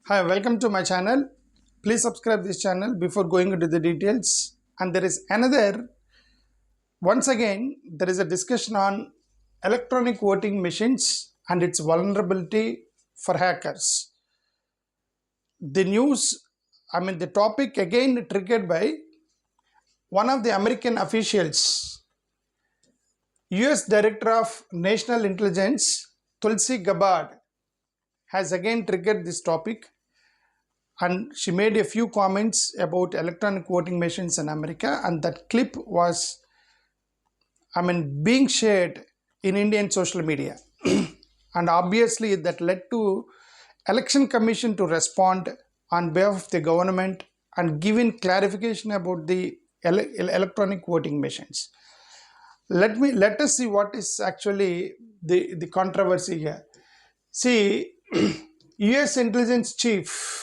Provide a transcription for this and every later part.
Hi, welcome to my channel. Please subscribe this channel before going into the details. And there is once again, there is a discussion on electronic voting machines and its vulnerability for hackers. The topic again triggered by one of the American officials, US Director of National Intelligence, Tulsi Gabbard, has again triggered this topic, and she made a few comments about electronic voting machines in America, and that clip was being shared in Indian social media. And obviously that led to election commission to respond on behalf of the government and giving clarification about the electronic voting machines. Let us see what is actually the controversy here. See, US intelligence chief,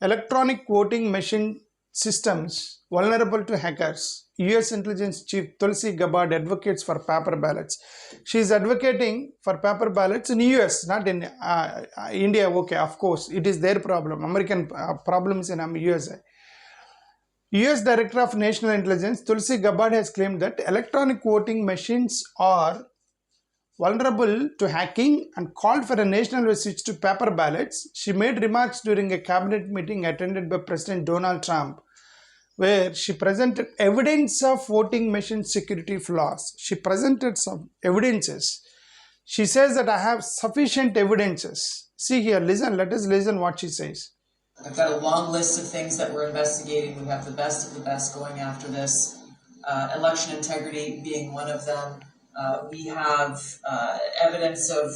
electronic voting machine systems vulnerable to hackers. US intelligence chief Tulsi Gabbard advocates for paper ballots. She is advocating for paper ballots in US, not in India. Okay, of course, it is their problem. American problems in USA. US Director of National Intelligence Tulsi Gabbard has claimed that electronic voting machines are vulnerable to hacking and called for a national switch to paper ballots. She made remarks during a cabinet meeting attended by President Donald Trump, where she presented evidence of voting machine security flaws. She presented some evidences. She says that I have sufficient evidences. See here, listen, let us listen what she says. I've got a long list of things that we're investigating. We have the best of the best going after this. Election integrity being one of them. We have evidence of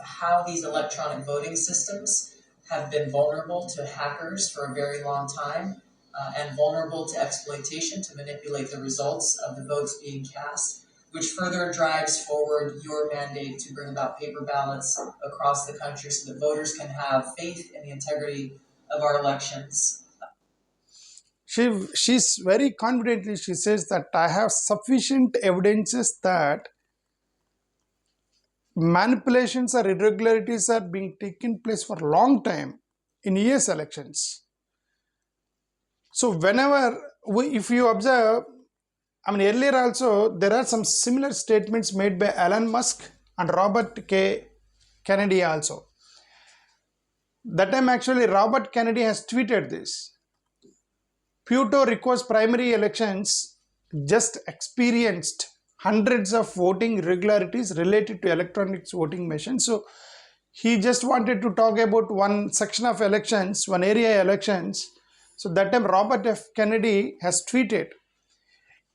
how these electronic voting systems have been vulnerable to hackers for a very long time and vulnerable to exploitation to manipulate the results of the votes being cast, which further drives forward your mandate to bring about paper ballots across the country so that voters can have faith in the integrity of our elections. She's very confidently, she says that I have sufficient evidences that manipulations or irregularities are being taken place for a long time in US elections. So if you observe, earlier also there are some similar statements made by Elon Musk and Robert Kennedy also. That time actually Robert Kennedy has tweeted this. Puerto Rico's primary elections just experienced hundreds of voting irregularities related to electronic voting machines. So he just wanted to talk about one section of elections, one area elections. So that time Robert F. Kennedy has tweeted.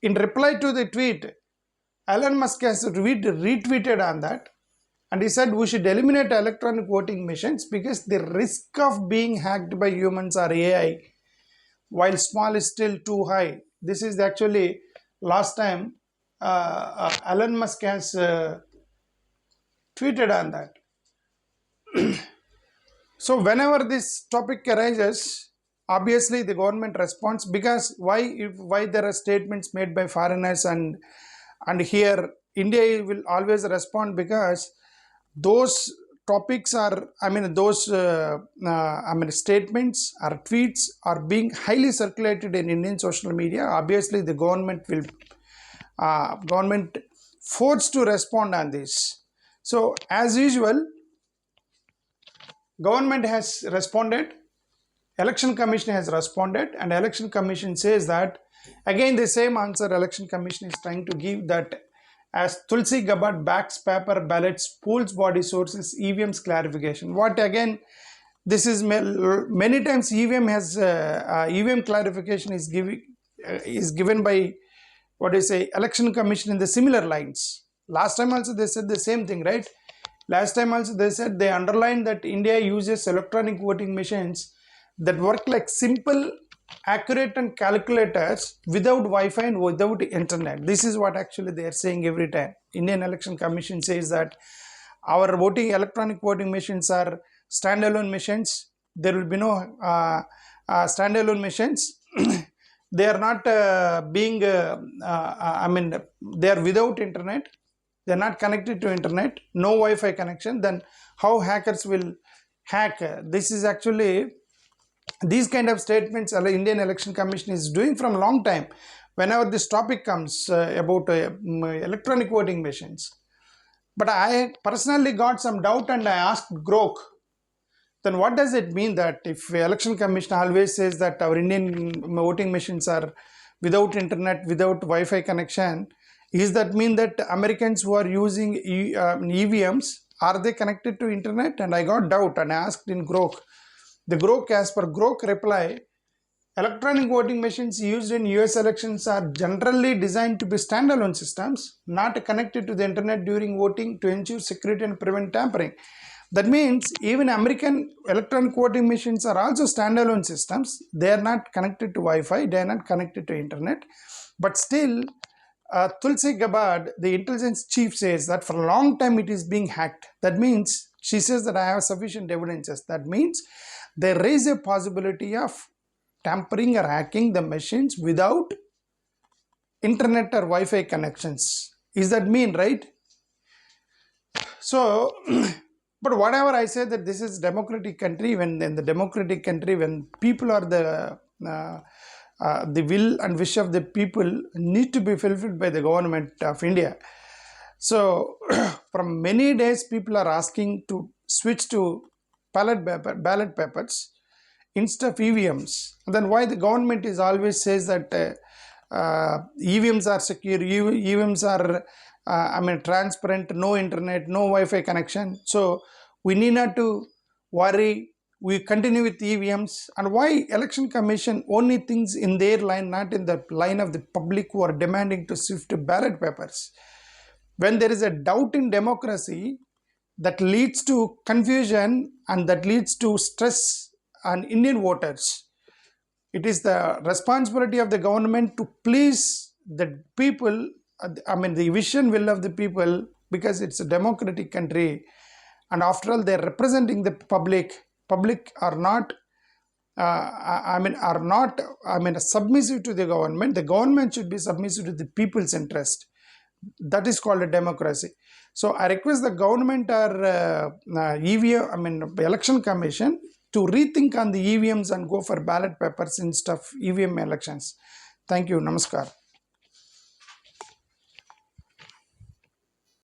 In reply to the tweet, Elon Musk has retweeted on that, and he said we should eliminate electronic voting machines because the risk of being hacked by humans or AI, while small, is still too high. This is actually last time Elon Musk has tweeted on that. So whenever this topic arises, obviously the government responds, because why there are statements made by foreigners and here India will always respond, because those topics are statements or tweets are being highly circulated in Indian social media. Obviously the government will forced to respond on this. So as usual, government has responded, election commission has responded, and election commission says that again the same answer election commission is trying to give, that as Tulsi Gabbard backs paper ballots, pools body sources, EVM's clarification. What again? This is many times EVM has EVM clarification is given by election commission in the similar lines. Last time also they said the same thing, right? Last time also they underlined that India uses electronic voting machines that work like simple, accurate and calculators without Wi-Fi and without internet. This is what actually they are saying every time. Indian Election Commission says that our electronic voting machines are standalone machines. There will be no standalone machines. They are not they are without internet. They are not connected to internet, no Wi-Fi connection. Then how hackers will hack. This is actually, these kind of statements Indian Election Commission is doing from a long time. Whenever this topic comes about electronic voting machines. But I personally got some doubt and I asked Grok, then what does it mean that if election commission always says that our Indian voting machines are without internet, without Wi-Fi connection, is that mean that Americans who are using EVMs, are they connected to internet? And I got doubt and I asked in Grok. The Grok, as per Grok reply, electronic voting machines used in US elections are generally designed to be standalone systems, not connected to the internet during voting to ensure security and prevent tampering. That means even American electronic voting machines are also standalone systems. They are not connected to Wi-Fi, they are not connected to internet. But still, Tulsi Gabbard, the intelligence chief, says that for a long time it is being hacked. That means, she says that I have sufficient evidences. That means there is a possibility of tampering or hacking the machines without internet or Wi-Fi connections. Is that mean, right? So, but whatever I say that this is democratic country, when in the democratic country, when people are the will and wish of the people need to be fulfilled by the government of India. So, from many days, people are asking to switch to ballot papers instead of EVMs. And then why the government is always says that EVMs are secure, EVMs are transparent, no internet, no Wi-Fi connection. So we need not to worry. We continue with EVMs. And why Election Commission only thinks in their line, not in the line of the public who are demanding to shift to ballot papers? When there is a doubt in democracy, that leads to confusion and that leads to stress on Indian voters. It is the responsibility of the government to please the people, the wish and will of the people, because it's a democratic country. And after all, they're representing the public. Public are not, submissive to the government. The government should be submissive to the people's interest. That is called a democracy. So I request the government or EVM, Election Commission to rethink on the EVMs and go for ballot papers instead of EVM elections. Thank you. Namaskar.